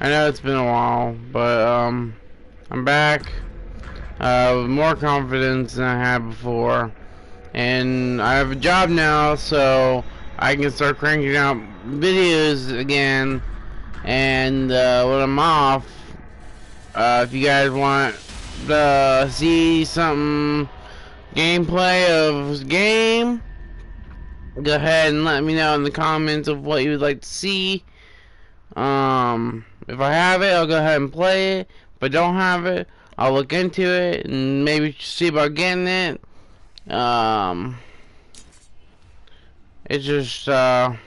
I know it's been a while, but I'm back with more confidence than I had before, and I have a job now, so I can start cranking out videos again. And when I'm off, if you guys want to see some gameplay of this game, go ahead and let me know in the comments of what you would like to see. If I have it, I'll go ahead and play it. If I don't have it, I'll look into it and maybe see about getting it. It's just, my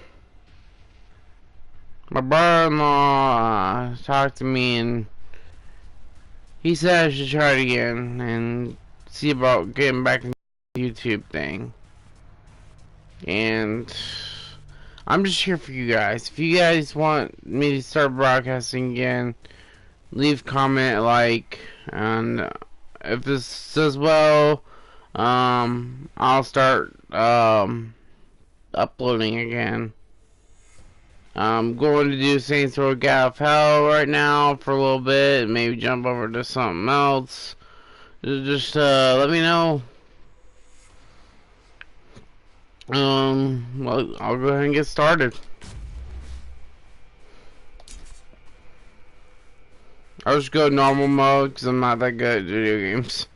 brother-in-law, talked to me and he said I should try it again and see about getting back into the YouTube thing. And I'm just here for you guys. If you guys want me to start broadcasting again, leave comment, like, and if this does well, I'll start uploading again. I'm going to do Saints Row Get Out of Hell right now for a little bit, maybe jump over to something else. Just let me know. Well, I'll go ahead and get started. I'll just go normal mode because I'm not that good at video games.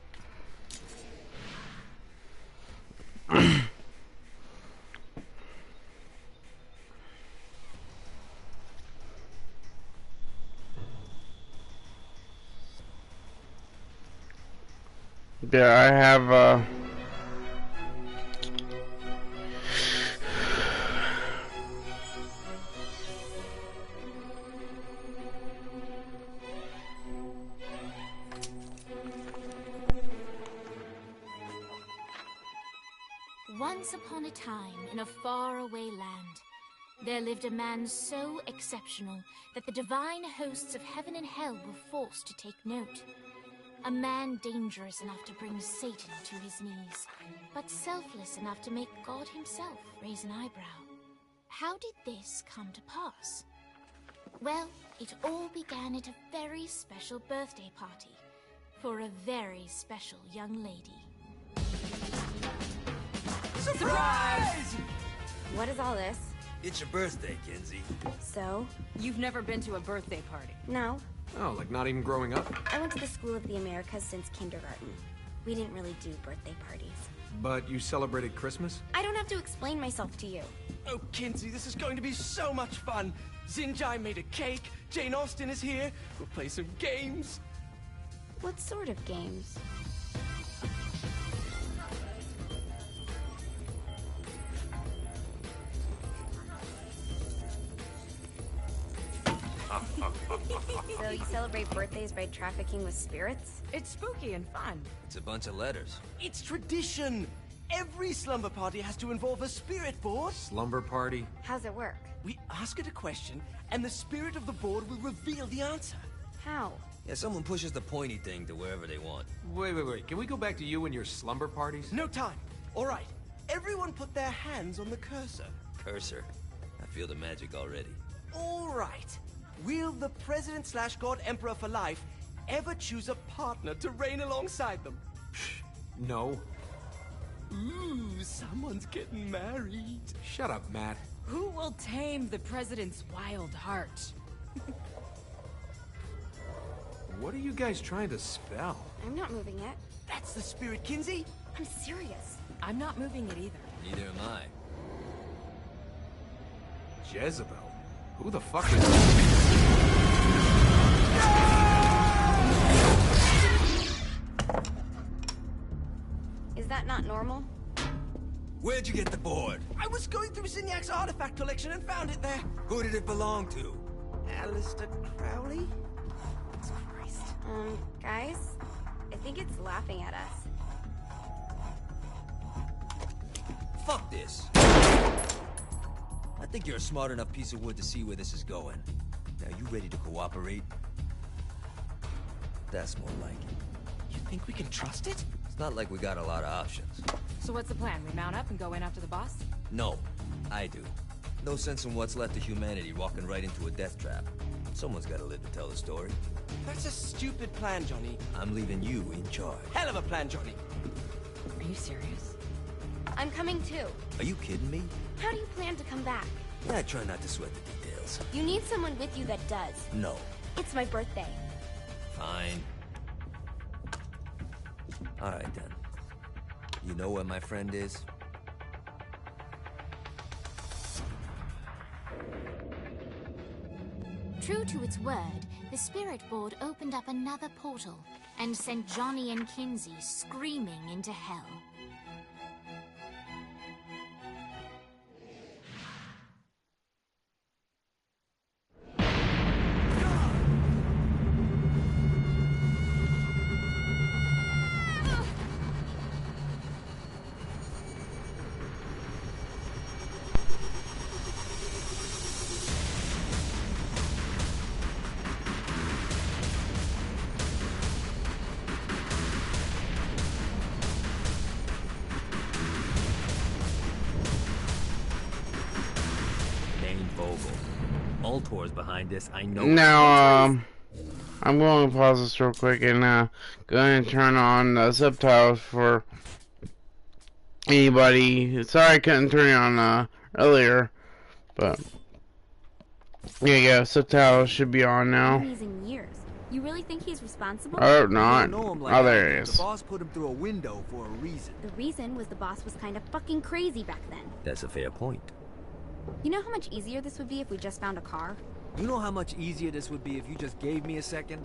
Yeah, I have Once upon a time, in a faraway land, there lived a man so exceptional that the divine hosts of heaven and hell were forced to take note. A man dangerous enough to bring Satan to his knees, but selfless enough to make God himself raise an eyebrow. How did this come to pass? Well, it all began at a very special birthday party for a very special young lady. Surprise! What is all this? It's your birthday, Kinsey. So? You've never been to a birthday party? No. Oh, like not even growing up? I went to the School of the Americas since kindergarten. We didn't really do birthday parties. But you celebrated Christmas? I don't have to explain myself to you. Oh, Kinsey, this is going to be so much fun. Zinjai made a cake, Jane Austen is here, we'll play some games. What sort of games? So you celebrate birthdays by trafficking with spirits? It's spooky and fun. It's a bunch of letters. It's tradition. Every slumber party has to involve a spirit board. Slumber party? How's it work? We ask it a question, and the spirit of the board will reveal the answer. How? Yeah, someone pushes the pointy thing to wherever they want. Wait. Can we go back to you and your slumber parties? No time. All right. Everyone put their hands on the cursor. Cursor. I feel the magic already. All right. Will the President/God Emperor for life ever choose a partner to reign alongside them? No. Ooh, someone's getting married. Shut up, Matt. Who will tame the president's wild heart? What are you guys trying to spell? I'm not moving it. That's the spirit, Kinsey. I'm serious. I'm not moving it either. Neither am I. Jezebel? Who the fuck is that? Is that not normal? Where'd you get the board? I was going through Zignac's artifact collection and found it there. Who did it belong to? Alistair Crowley? Christ. Guys? I think it's laughing at us. Fuck this. I think you're a smart enough piece of wood to see where this is going. Now, you ready to cooperate? That's more like it. You think we can trust it? It's not like we got a lot of options. So what's the plan? We mount up and go in after the boss? No, I do. No sense in what's left of humanity walking right into a death trap. Someone's gotta live to tell the story. That's a stupid plan, Johnny. I'm leaving you in charge. Hell of a plan, Johnny. Are you serious? I'm coming too. Are you kidding me? How do you plan to come back? I try not to sweat the details. You need someone with you that does. No. It's my birthday. Fine. Alright then. You know where my friend is? True to its word, the spirit board opened up another portal and sent Johnny and Kinsey screaming into hell. Altor's behind this, I know. Now, I'm going to pause this real quick and go ahead and turn on the subtitles for anybody. Sorry I couldn't turn it on earlier, but yeah, subtitles should be on now. In years. You really think he's responsible? Oh, not. You don't know him like Oh, that. there it The is. boss put him through a window for a reason. The reason was the boss was kind of fucking crazy back then. That's a fair point. You know how much easier this would be if we just found a car? You know how much easier this would be if you just gave me a second?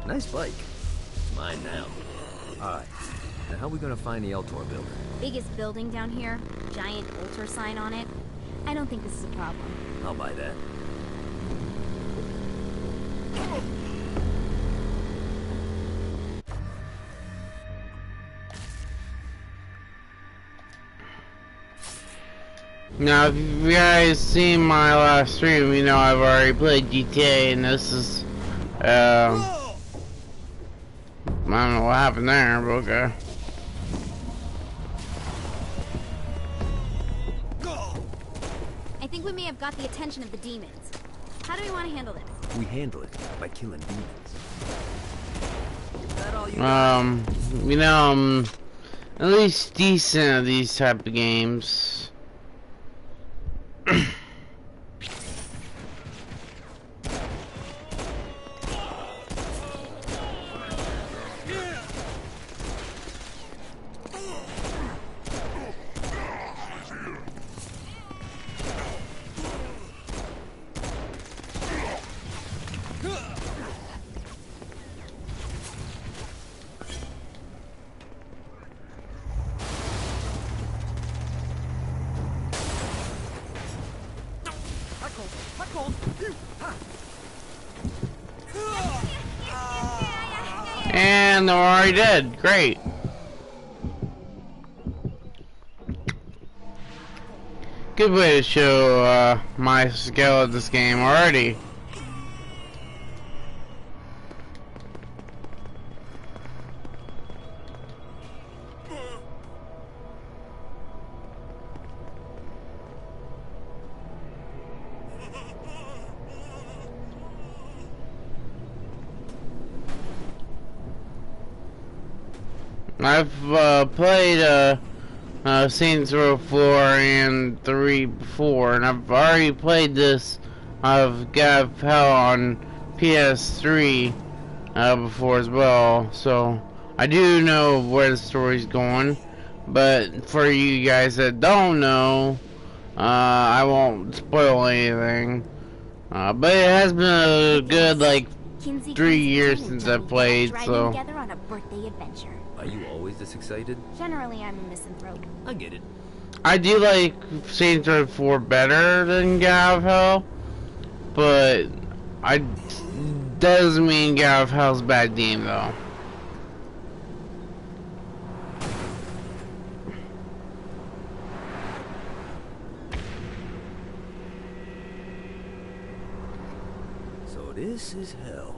Nice bike. It's mine now. Alright. Now how are we gonna find the Altor building? Biggest building down here, giant altar sign on it. I don't think this is a problem. I'll buy that. Now, if you guys seen my last stream, you know I've already played GTA, and this is, I don't know what happened there, but okay. I think we may have got the attention of the demons. How do we want to handle this? We handle it by killing demons. Is that all you got? You know, I'm at least decent at these type of games. And they're already dead. Great. Good way to show my skill at this game already. I've played Saints Row 4 and 3 before, and I've already played this of God of Hell on PS3 before as well, so I do know where the story's going. But for you guys that don't know, I won't spoil anything. But it has been a good like Kinsey 3 comes years in since and I Johnny played, driving so. together on a birthday adventure. Are you always this excited? Generally, I'm a misanthrope. I get it. I do like Saints Row 4 better than God of Hell, but I doesn't mean God of Hell's a bad game though. So this is hell.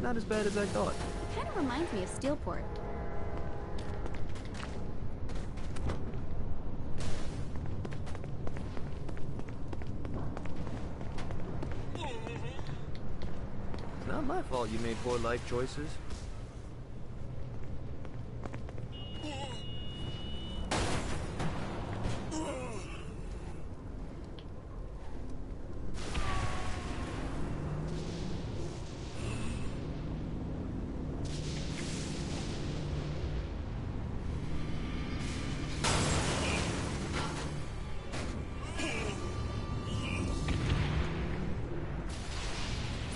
Not as bad as I thought. Kind of reminds me of Steelport. It's not my fault you made poor life choices.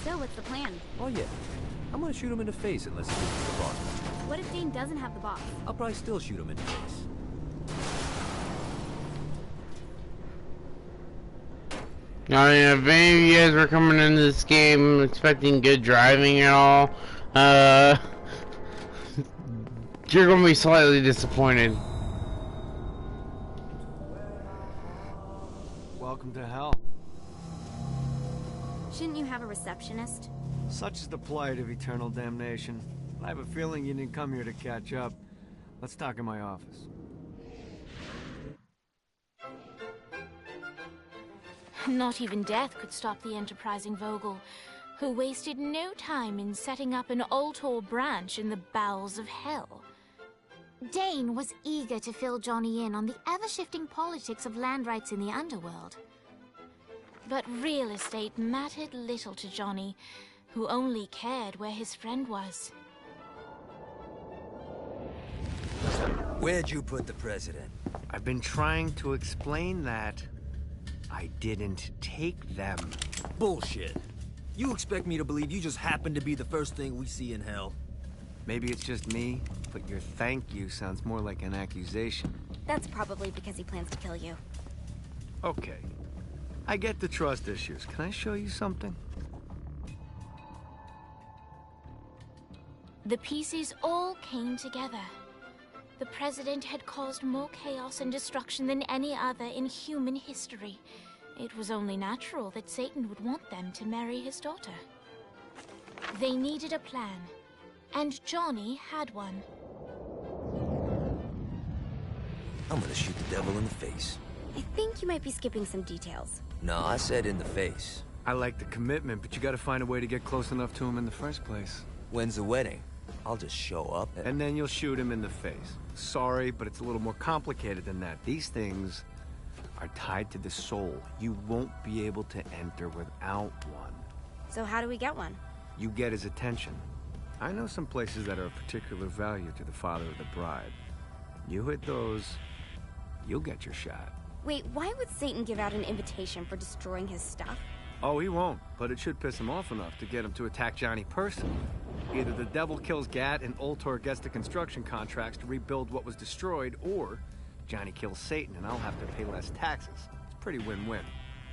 So, what's the plan? Oh yeah. I'm gonna shoot him in the face unless he gets to the boss. What if Dane doesn't have the box? I'll probably still shoot him in the face. Now, if any of you guys were coming into this game expecting good driving at all, you're gonna be slightly disappointed. Welcome to hell. Shouldn't you have a receptionist? Such is the plight of eternal damnation. I have a feeling you didn't come here to catch up. Let's talk in my office. Not even death could stop the enterprising Vogel, who wasted no time in setting up an Ultor branch in the bowels of hell. Dane was eager to fill Johnny in on the ever-shifting politics of land rights in the underworld. But real estate mattered little to Johnny, who only cared where his friend was. Where'd you put the president? I've been trying to explain that. I didn't take them. Bullshit. You expect me to believe you just happened to be the first thing we see in hell? Maybe it's just me, but your thank you sounds more like an accusation. That's probably because he plans to kill you. Okay. I get the trust issues. Can I show you something? The pieces all came together. The president had caused more chaos and destruction than any other in human history. It was only natural that Satan would want them to marry his daughter. They needed a plan, and Johnny had one. I'm gonna shoot the devil in the face. I think you might be skipping some details. No, I said in the face. I like the commitment, but you gotta find a way to get close enough to him in the first place. When's the wedding? I'll just show up And then you'll shoot him in the face. Sorry, but it's a little more complicated than that. These things are tied to the soul. You won't be able to enter without one. So how do we get one? You get his attention. I know some places that are of particular value to the father of the bride. You hit those, you'll get your shot. Wait, why would Satan give out an invitation for destroying his stuff? Oh, he won't, but it should piss him off enough to get him to attack Johnny personally. Either the devil kills Gat and Ultor gets the construction contracts to rebuild what was destroyed, or Johnny kills Satan and I'll have to pay less taxes. It's pretty win-win.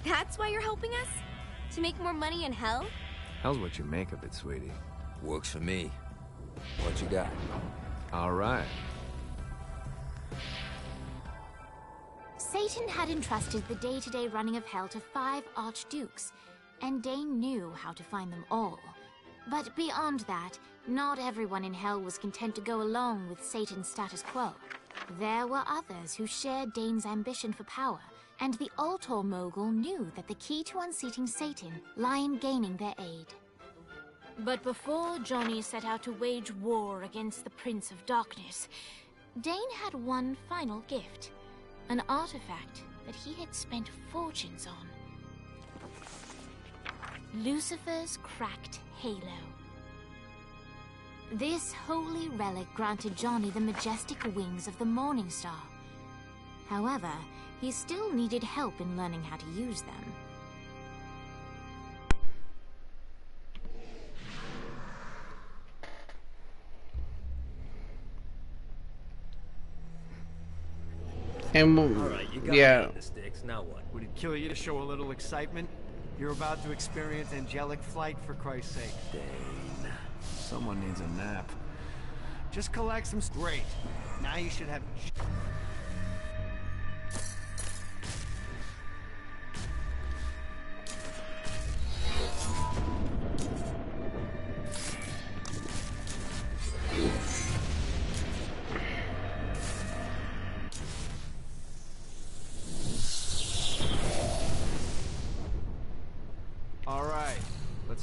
That's why you're helping us? To make more money in hell? Hell's what you make of it, sweetie. Works for me. What you got? All right. Satan had entrusted the day-to-day running of hell to 5 archdukes, and Dane knew how to find them all. But beyond that, not everyone in hell was content to go along with Satan's status quo. There were others who shared Dane's ambition for power, and the Ultor mogul knew that the key to unseating Satan lay in gaining their aid. But before Johnny set out to wage war against the Prince of Darkness, Dane had one final gift. An artifact that he had spent fortunes on. Lucifer's cracked halo. This holy relic granted Johnny the majestic wings of the Morning Star. However, he still needed help in learning how to use them. And Alright, you got yeah. me in the sticks. Now what? Would it kill you to show a little excitement? You're about to experience angelic flight, for Christ's sake. Dane. Someone needs a nap. Just collect some... Great. Now you should have...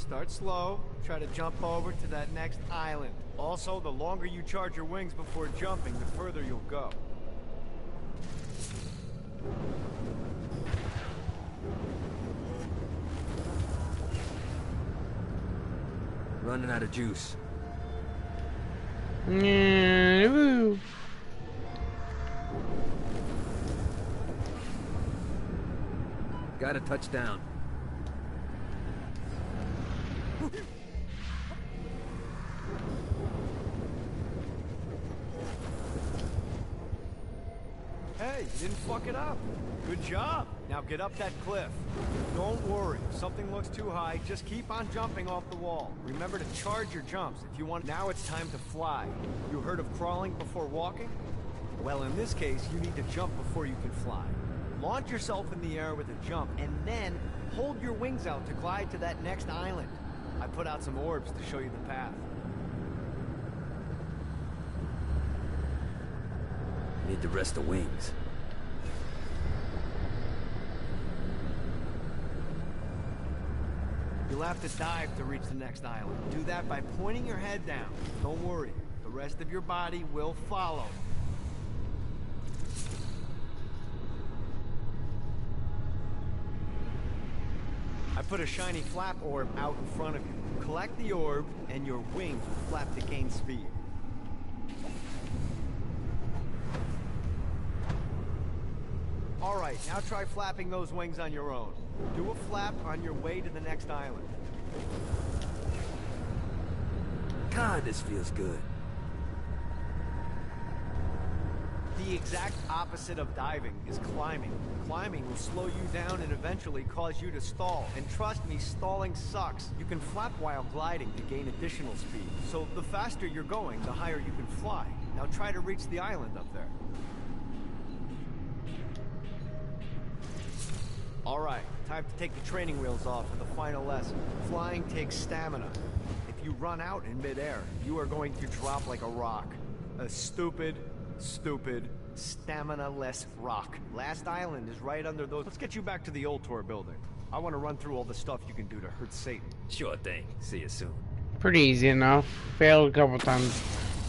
Start slow. Try to jump over to that next island. Also, the longer you charge your wings before jumping, the further you'll go. Running out of juice. Yeah, woo. Got a touchdown. Hey, you didn't fuck it up. Good job. Now get up that cliff. Don't worry. If something looks too high, just keep on jumping off the wall. Remember to charge your jumps if you want. Now it's time to fly. You heard of crawling before walking? Well, in this case, you need to jump before you can fly. Launch yourself in the air with a jump, and then hold your wings out to glide to that next island. I put out some orbs to show you the path. Need to rest the wings. You'll have to dive to reach the next island. Do that by pointing your head down. Don't worry, the rest of your body will follow. I put a shiny flap orb out in front of you. Collect the orb, and your wings will flap to gain speed. Alright, now try flapping those wings on your own. Do a flap on your way to the next island. God, this feels good. The exact opposite of diving is climbing. Climbing will slow you down and eventually cause you to stall. And trust me, stalling sucks. You can flap while gliding to gain additional speed. So the faster you're going, the higher you can fly. Now try to reach the island up there. Alright, time to take the training wheels off for the final lesson. Flying takes stamina. If you run out in midair, you are going to drop like a rock. A stupid, stamina-less rock. Last island is right under those. Let's get you back to the old tour building. I want to run through all the stuff you can do to hurt Satan. Sure thing. See you soon. Pretty easy enough. Failed a couple times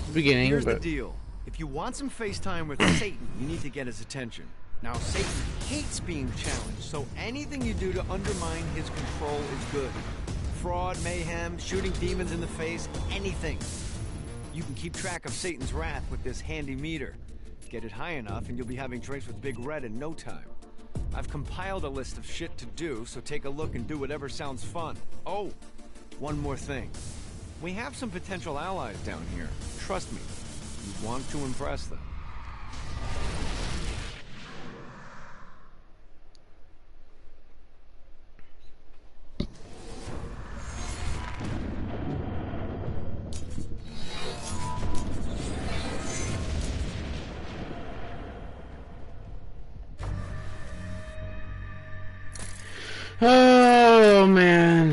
at the beginning, Here's but the deal. If you want some FaceTime with Satan, you need to get his attention. Now, Satan hates being challenged, so anything you do to undermine his control is good. Fraud, mayhem, shooting demons in the face, anything. You can keep track of Satan's wrath with this handy meter. Get it high enough and you'll be having drinks with Big Red in no time. I've compiled a list of shit to do, so take a look and do whatever sounds fun. Oh, one more thing. We have some potential allies down here. Trust me, you want to impress them. oh man.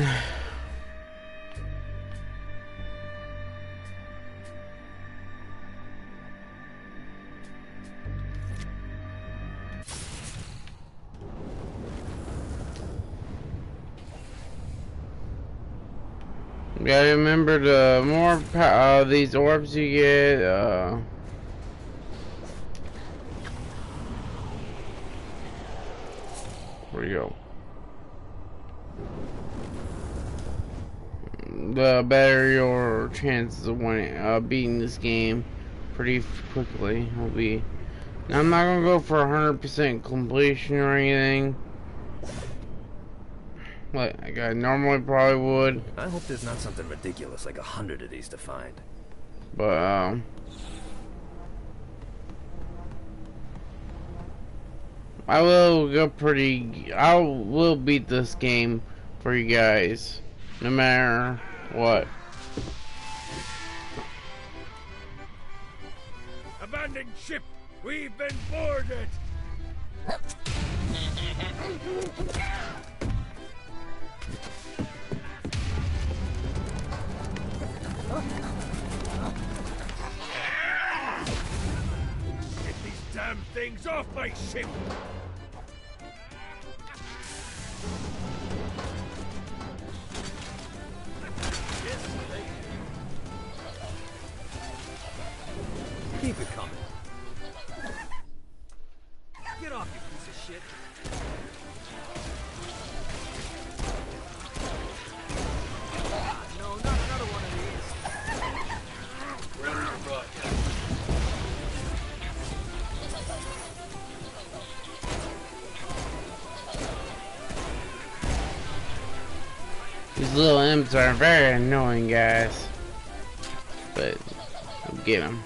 You gotta remember, the more these orbs you get, where you go? The better your chances of winning, beating this game pretty quickly will be. Now, I'm not gonna go for 100% completion or anything, like I normally probably would. I hope there's not something ridiculous like 100 of these to find. But I will go pretty. I will beat this game for you guys, no matter what. Abandoned ship! We've been boarded! Get these damn things off my ship! These little imps are very annoying, guys. But I'll get them.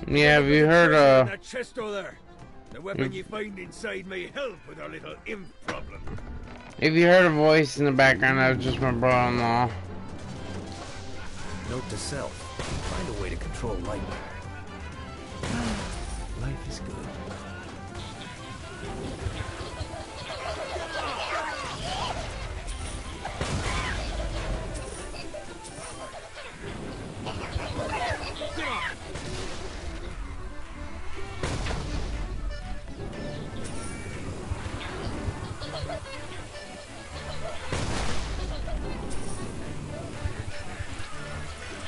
Yeah, have you heard that chest over there? The weapon you find inside may help with our little imp problem. If you heard a voice in the background, that was just my brother-in-law. Note to self: find a way to control lightning. Life is good.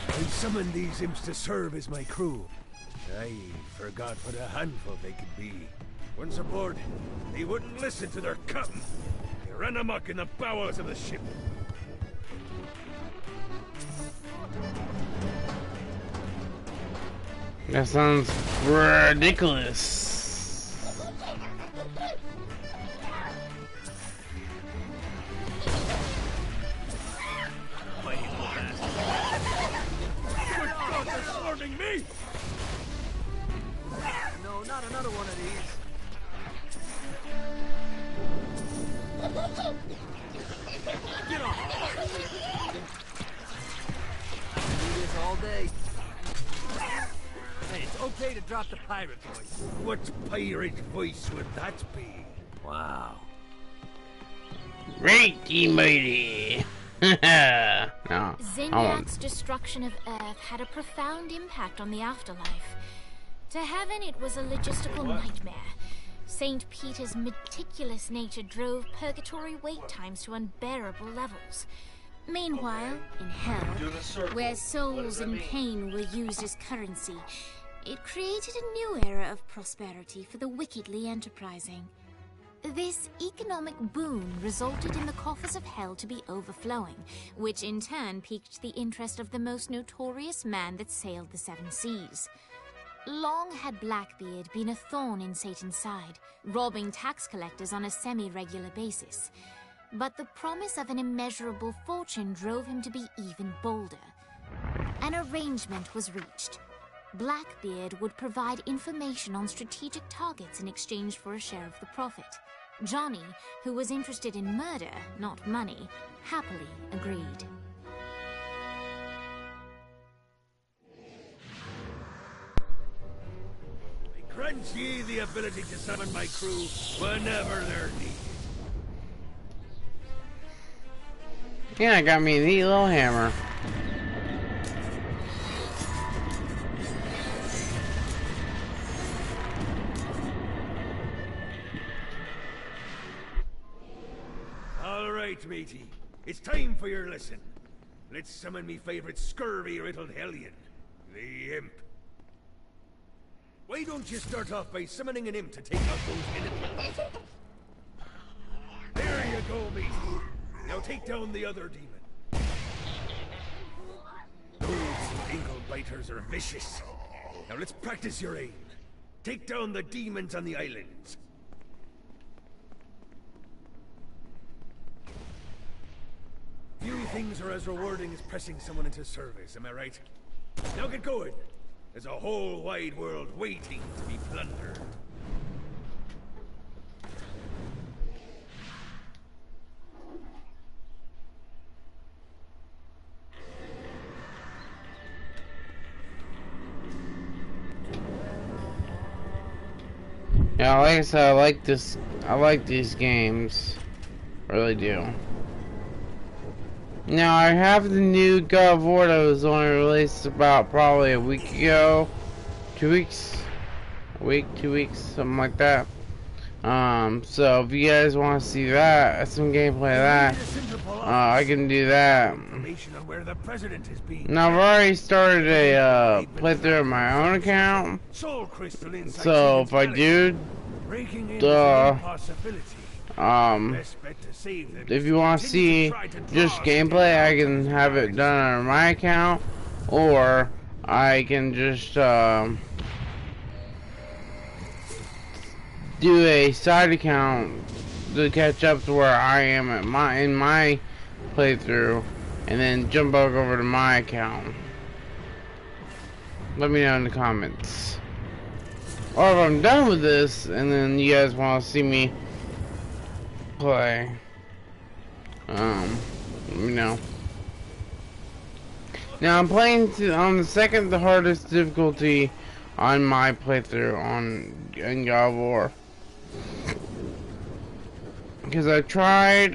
I summoned these imps to serve as my crew. I forgot what a handful they could be. Once aboard, they wouldn't listen to their captain. They ran amok in the bowels of the ship. That sounds ridiculous. Me? No, not another one of these. Get off! Do this all day. Hey, it's okay to drop the pirate voice. What pirate voice would that be? Wow. Righty mighty. No, Zinniak's destruction of Earth had a profound impact on the afterlife. To heaven, it was a logistical nightmare. St. Peter's meticulous nature drove purgatory wait times to unbearable levels. Meanwhile, in hell, where souls in pain were used as currency, it created a new era of prosperity for the wickedly enterprising. This economic boon resulted in the coffers of hell to be overflowing, which in turn piqued the interest of the most notorious man that sailed the seven seas. Long had Blackbeard been a thorn in Satan's side, robbing tax collectors on a semi-regular basis. But the promise of an immeasurable fortune drove him to be even bolder. An arrangement was reached. Blackbeard would provide information on strategic targets in exchange for a share of the profit. Johnny, who was interested in murder, not money, happily agreed. I grant ye the ability to summon my crew whenever they're needed. Yeah, I got me a neat little hammer. All right, matey. It's time for your lesson. Let's summon me favorite scurvy-riddled hellion, the imp. Why don't you start off by summoning an imp to take out those enemies? There you go, matey. Now take down the other demon. Those ankle biters are vicious. Now let's practice your aim. Take down the demons on the islands. Few things are as rewarding as pressing someone into service, am I right? Now get going. There's a whole wide world waiting to be plundered. Yeah, like I said, I like these games. I really do. Now, I have the new God of War that was only released about probably a week ago. 2 weeks? A week, 2 weeks, something like that. So if you guys want to see that, some gameplay of that, I can do that. Now I've already started a playthrough of my own account. So if I do, if you want to see just gameplay, I can have it done on my account, or I can just do a side account to catch up to where I am at in my playthrough, and then jump back over to my account. Let me know in the comments. Or if I'm done with this, and then you guys want to see me play, let me know. Now I'm playing on the second the hardest difficulty on my playthrough in God of War. Because I tried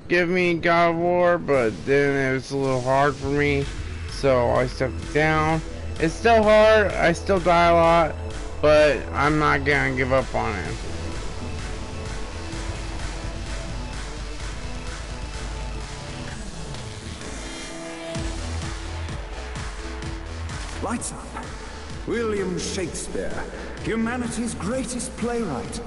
give me God of War, but then it was a little hard for me, so I stepped it down. It's still hard, I still die a lot, but I'm not gonna give up on it. Lights up. William Shakespeare, humanity's greatest playwright,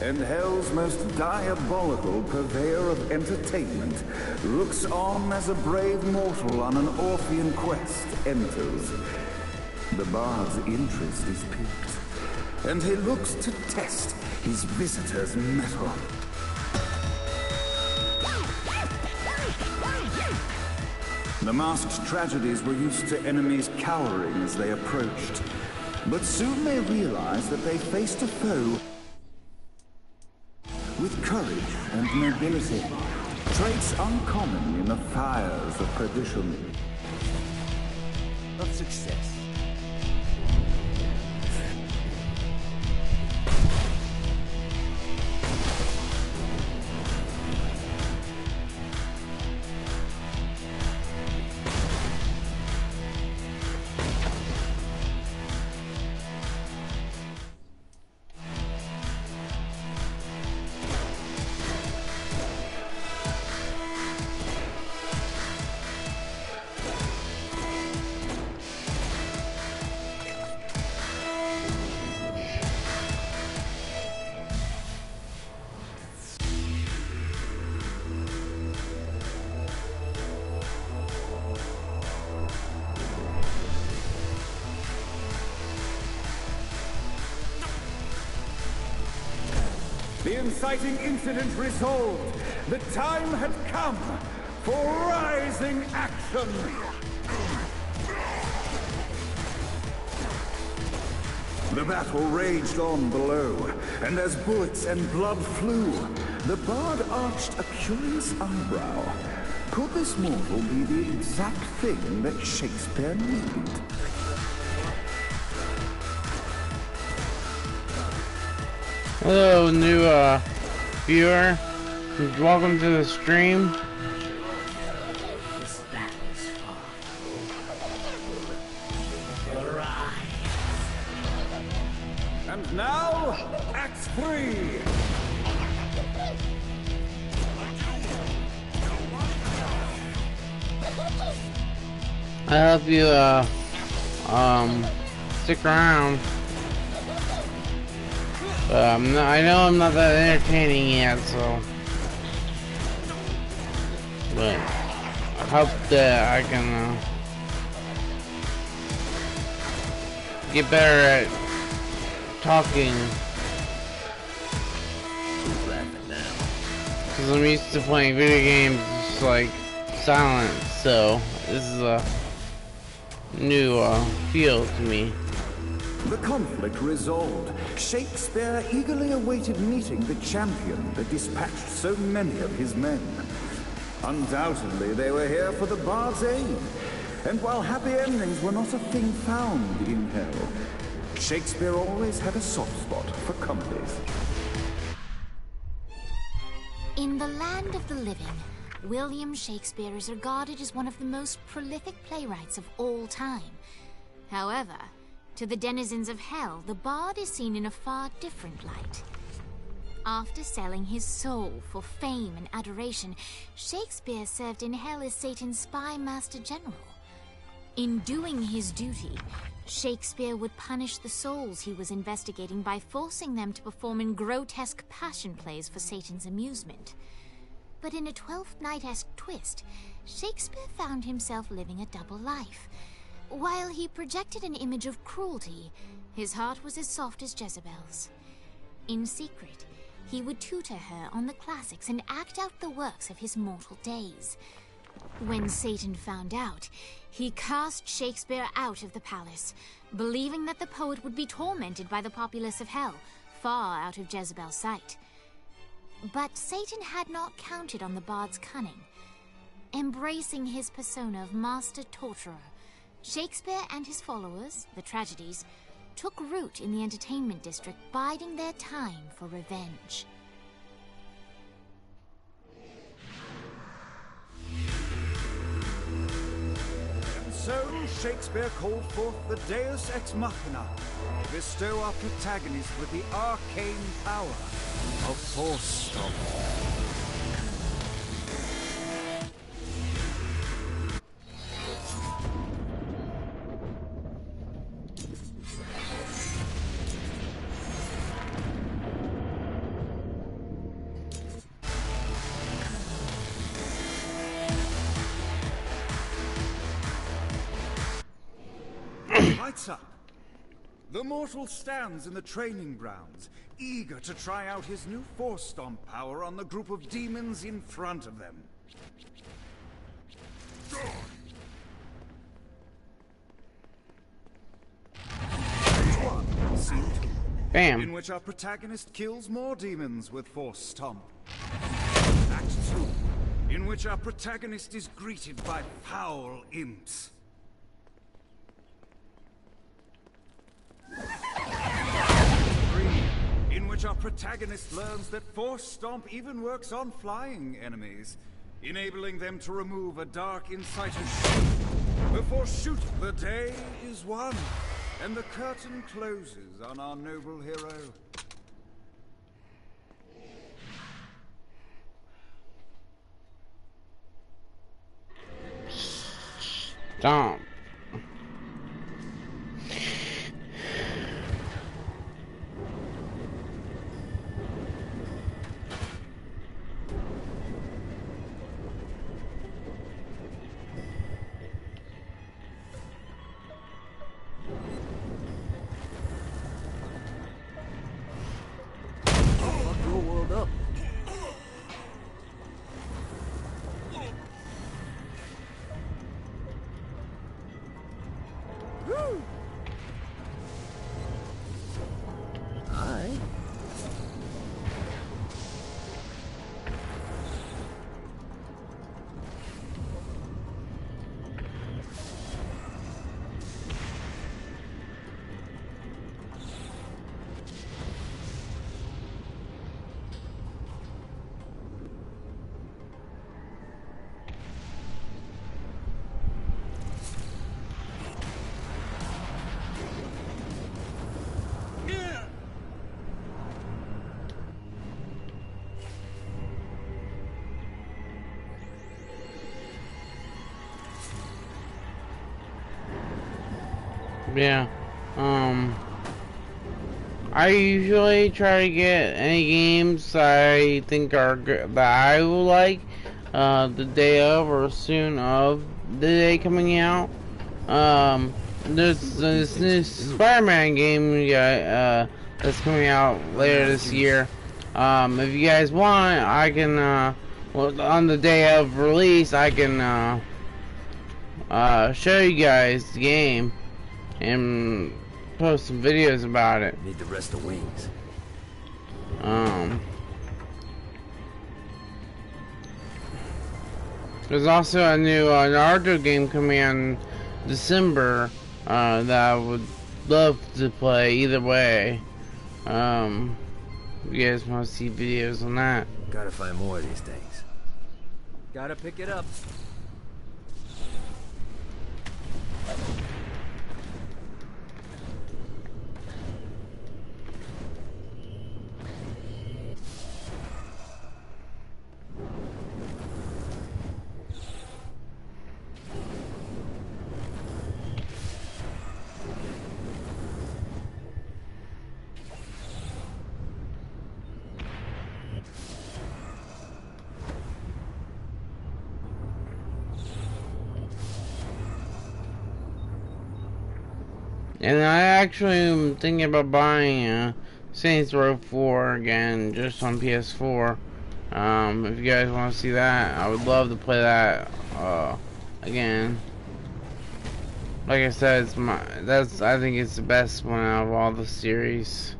and hell's most diabolical purveyor of entertainment, looks on as a brave mortal on an Orphean quest enters. The bard's interest is piqued, and he looks to test his visitor's mettle. The masked tragedies were used to enemies cowering as they approached, but soon they realized that they faced a foe with courage and nobility, traits uncommon in the fires of perdition. Of success. The inciting incident resolved. The time had come for rising action. The battle raged on below, and as bullets and blood flew, the bard arched a curious eyebrow. Could this mortal be the exact thing that Shakespeare needed? Hello, new viewer. Welcome to the stream. And now, Act 3. I hope you stick around. I know I'm not that entertaining yet, so. But I hope that I can get better at talking. Because I'm used to playing video games just like silent, so this is a new feel to me. The conflict resolved. Shakespeare eagerly awaited meeting the champion that dispatched so many of his men. Undoubtedly, they were here for the bard's aid. And while happy endings were not a thing found in hell, Shakespeare always had a soft spot for comedies. In the land of the living, William Shakespeare is regarded as one of the most prolific playwrights of all time. However, to the denizens of hell, the bard is seen in a far different light. After selling his soul for fame and adoration, Shakespeare served in hell as Satan's spy master general. In doing his duty, Shakespeare would punish the souls he was investigating by forcing them to perform in grotesque passion plays for Satan's amusement. But in a Twelfth Night-esque twist, Shakespeare found himself living a double life. While he projected an image of cruelty, his heart was as soft as Jezebel's. In secret, he would tutor her on the classics and act out the works of his mortal days. When Satan found out, he cast Shakespeare out of the palace, believing that the poet would be tormented by the populace of hell, far out of Jezebel's sight. But Satan had not counted on the bard's cunning. Embracing his persona of master torturer, Shakespeare and his followers, the tragedies, took root in the entertainment district, biding their time for revenge. And so Shakespeare called forth the Deus Ex Machina to bestow our protagonist with the arcane power of Force Stomp. Lights up. The mortal stands in the training grounds, eager to try out his new Force Stomp power on the group of demons in front of them. Scene 2. Bam. In which our protagonist kills more demons with Force Stomp. Act 2. In which our protagonist is greeted by foul imps. In which our protagonist learns that Force Stomp even works on flying enemies, enabling them to remove a dark insider's shield before shoot. The day is won, and the curtain closes on our noble hero. Stomp. Yeah. I usually try to get any games I think are good that I will like the day of or soon of the day coming out. There's this new Spider-Man game that's coming out later this year. If you guys want, I can well, on the day of release I can show you guys the game and post some videos about it. Need the rest of wings. There's also a new Naruto game coming out in December that I would love to play either way. If you guys want to see videos on that. Gotta find more of these things. Gotta pick it up. And I actually am thinking about buying Saints Row 4 again, just on PS4. If you guys want to see that, I would love to play that again. Like I said, I think it's the best one out of all the series.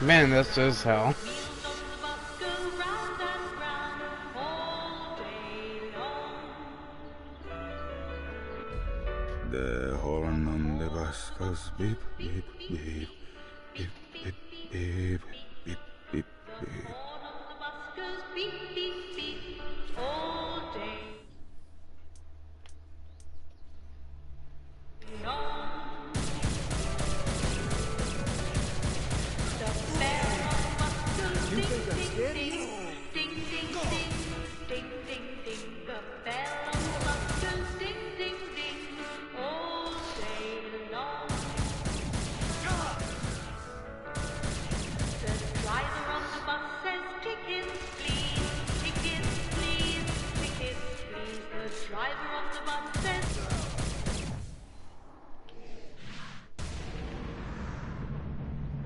Man, this is hell. The horn on the bus goes beep, beep, beep, beep, beep, beep, beep, beep, beep. You think I'm scared?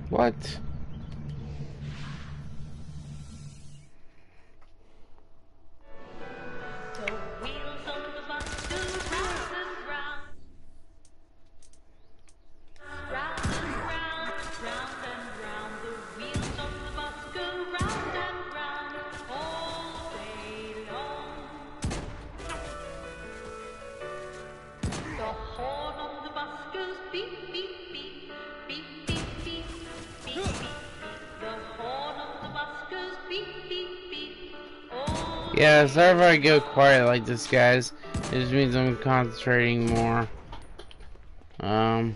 What? Yeah, sorry if I go quiet like this, guys. It just means I'm concentrating more. And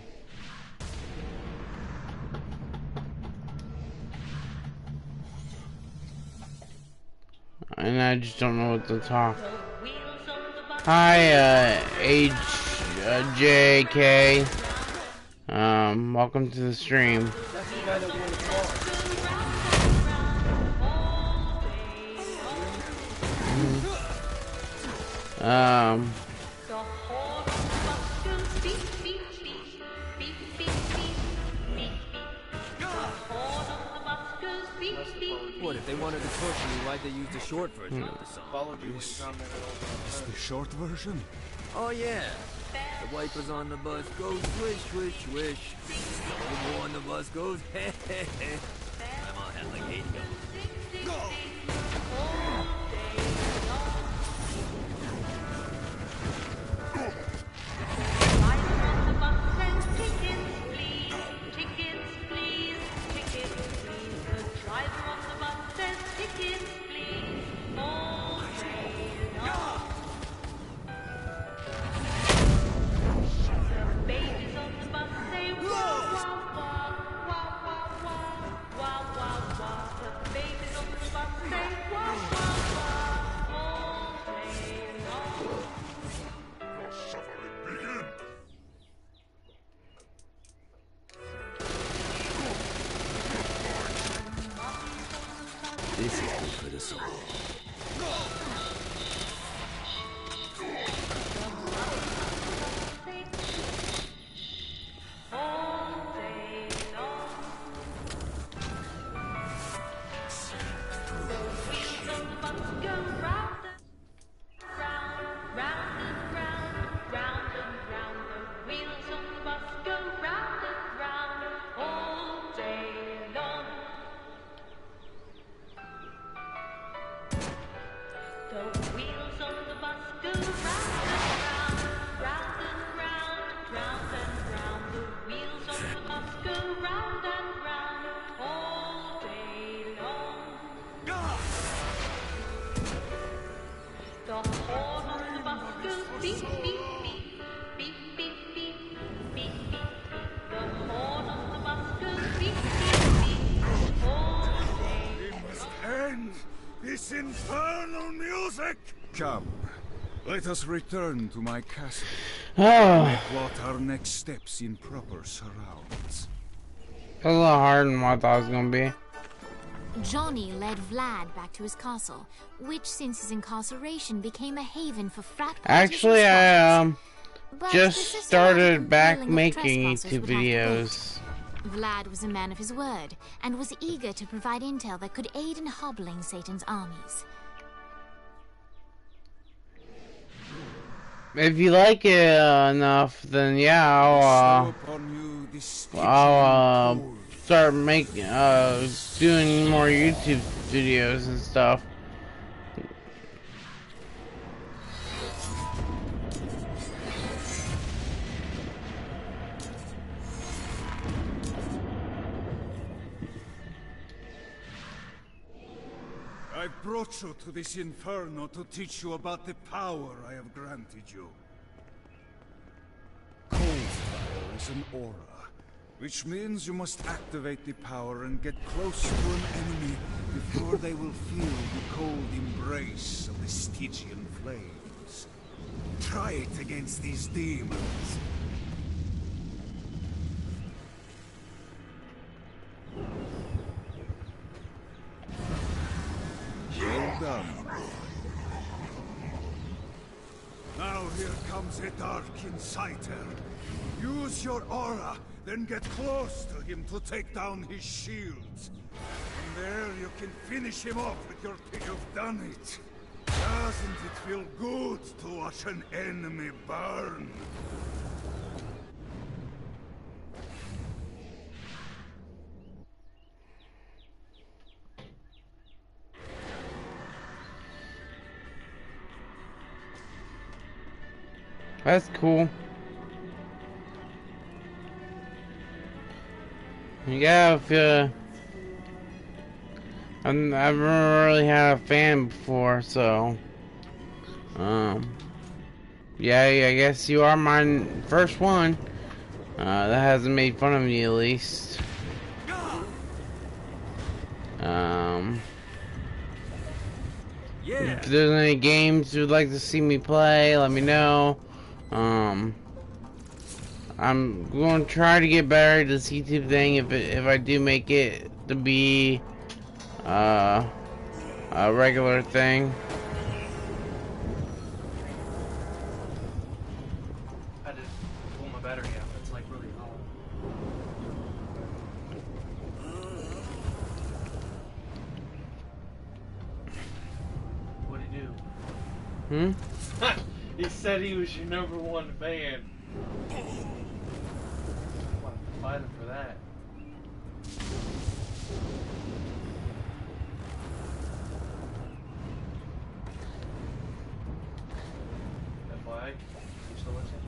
I just don't know what to talk. Hi, JK. Welcome to the stream. What, if they wanted to torture me, why'd they use the short version of the song? Is the short version? Oh, yeah. The wipers on the bus go swish, swish, swish. The more on the bus goes, heh, heh, heh. I'm all had like 80 of them. Go! This is good for the soul. This infernal music! Come, let us return to my castle. Oh, Plot our next steps in proper surrounds. that's a lot harder than what I thought it was gonna be. Johnny led Vlad back to his castle, which since his incarceration became a haven for frat parties Actually, and I squabbles. But just the system started of back dealing with making trespassers YouTube would have to wait. videos. Vlad was a man of his word, and was eager to provide intel that could aid in hobbling Satan's armies. If you like it enough, then yeah, I'll start making doing more YouTube videos and stuff. I brought you to this inferno to teach you about the power I have granted you. Cold fire is an aura, which means you must activate the power and get close to an enemy before they will feel the cold embrace of the Stygian flames. Try it against these demons. Well done. Now here comes a dark inciter. Use your aura, then get close to him to take down his shields. From there you can finish him off with your pick. You've done it. Doesn't it feel good to watch an enemy burn? That's cool. Yeah, if I've never really had a fan before, so yeah, I guess you are my first one that hasn't made fun of me, at least. If there's any games you'd like to see me play, let me know. I'm going to try to get better at this YouTube thing if I do make it to be a regular thing. I had to pull my battery out. It's like really hot. What'd he do? He said he was your #1 fan. I'm fighting for that. FYI, you still listening?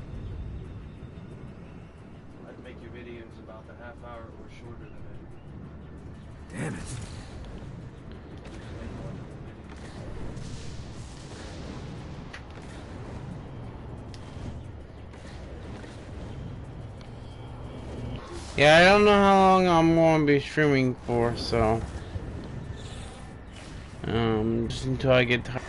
I'd make your videos about the half hour or shorter than that. Damn it. Yeah, I don't know how long I'm going to be streaming for, so just until I get tired.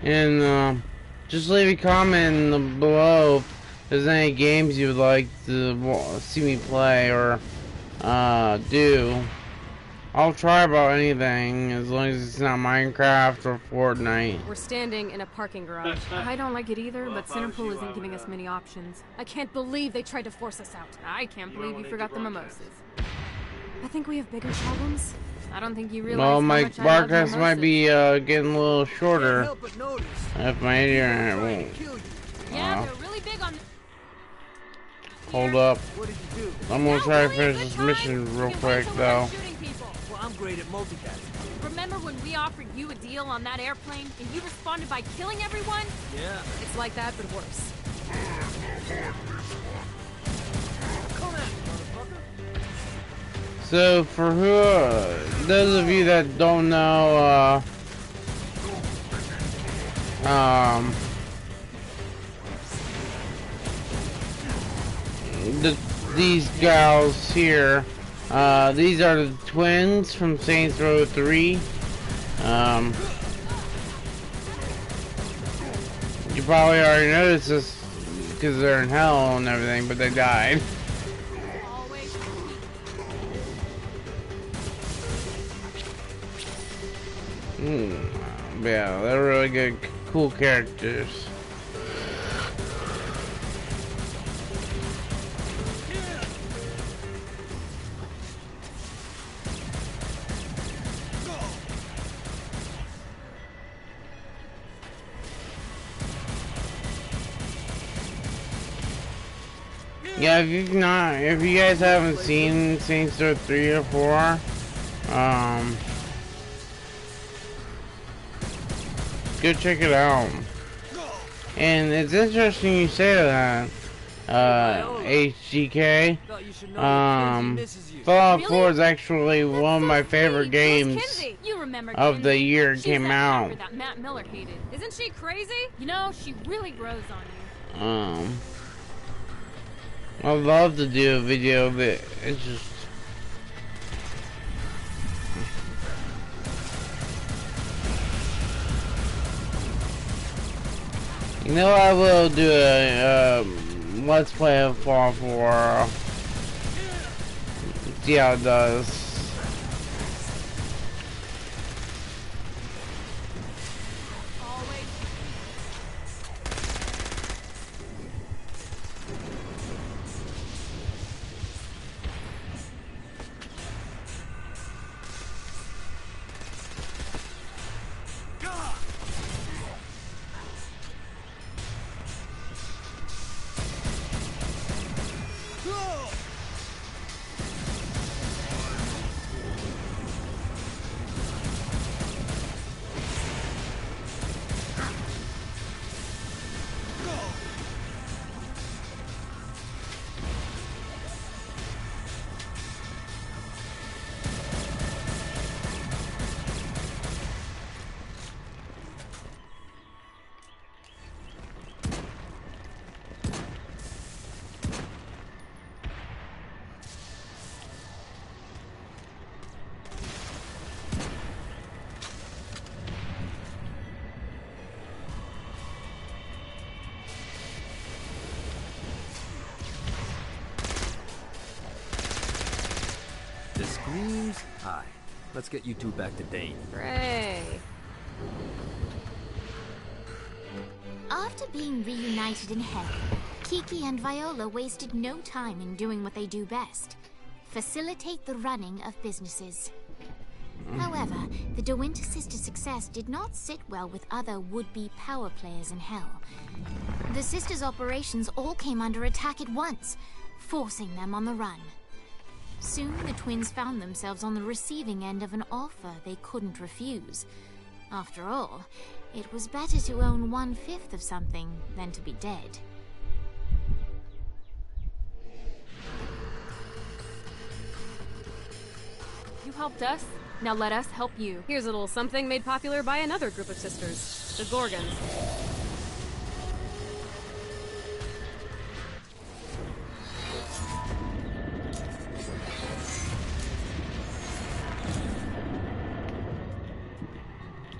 And just leave a comment below if there's any games you would like to see me play or do. I'll try about anything as long as it's not Minecraft or Fortnite. We're standing in a parking garage. I don't like it either, but Centerpool isn't giving us many options. I can't believe they tried to force us out. I can't believe you forgot the mimosas. I think we have bigger problems. I don't think you realize Well, how my much I love broadcast might mimosas. be getting a little shorter if my internet won't. Yeah, they're really big on. Hold up. I'm gonna try to finish this mission real quick, though. Well, I'm great at multitasking. Remember when we offered you a deal on that airplane and you responded by killing everyone? Yeah. It's like that, but worse. So for those of you that don't know, these gals here, these are the twins from Saints Row 3. You probably already noticed this because they're in hell and everything, but they died. Yeah, they're really good, cool characters. Yeah, if you guys haven't seen Saints Row 3 or 4, go check it out. And it's interesting you say that, HGK. Fallout 4 is actually one of my favorite games of the year it came out. That Matt Miller hated. Isn't she crazy? You know, she really grows on you. I'd love to do a video of it. It's just... You know, I will do a let's play of Fallout 4. See how it does. The screams high. Let's get you two back to Dane. Hooray. After being reunited in hell, Kiki and Viola wasted no time in doing what they do best: facilitate the running of businesses. However, the De Winter sisters' success did not sit well with other would-be power players in hell. The sisters' operations all came under attack at once, forcing them on the run. Soon, the twins found themselves on the receiving end of an offer they couldn't refuse. After all, it was better to own 1/5 of something than to be dead. You helped us. Now let us help you. Here's a little something made popular by another group of sisters, the Gorgons.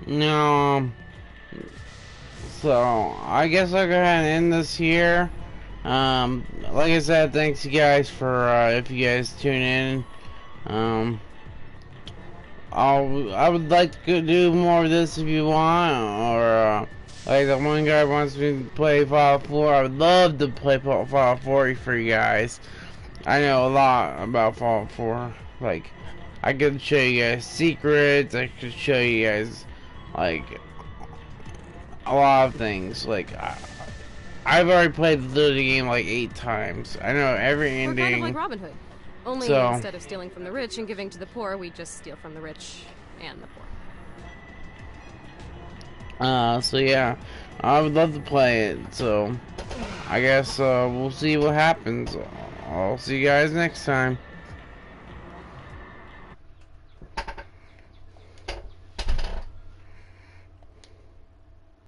No. So I guess I'll go ahead and end this here. Like I said, thanks you guys for if you guys tune in. I would like to do more of this if you want, or like the one guy wants me to play Fallout 4. I would love to play Fallout 4 for you guys. I know a lot about Fallout 4. Like, I could show you guys secrets. I could show you guys like a lot of things. Like, I've already played the game like 8 times. I know every ending. We're kind of like Robin Hood. Only instead of stealing from the rich and giving to the poor, we just steal from the rich and the poor. So yeah, I would love to play it, so I guess we'll see what happens. I'll see you guys next time.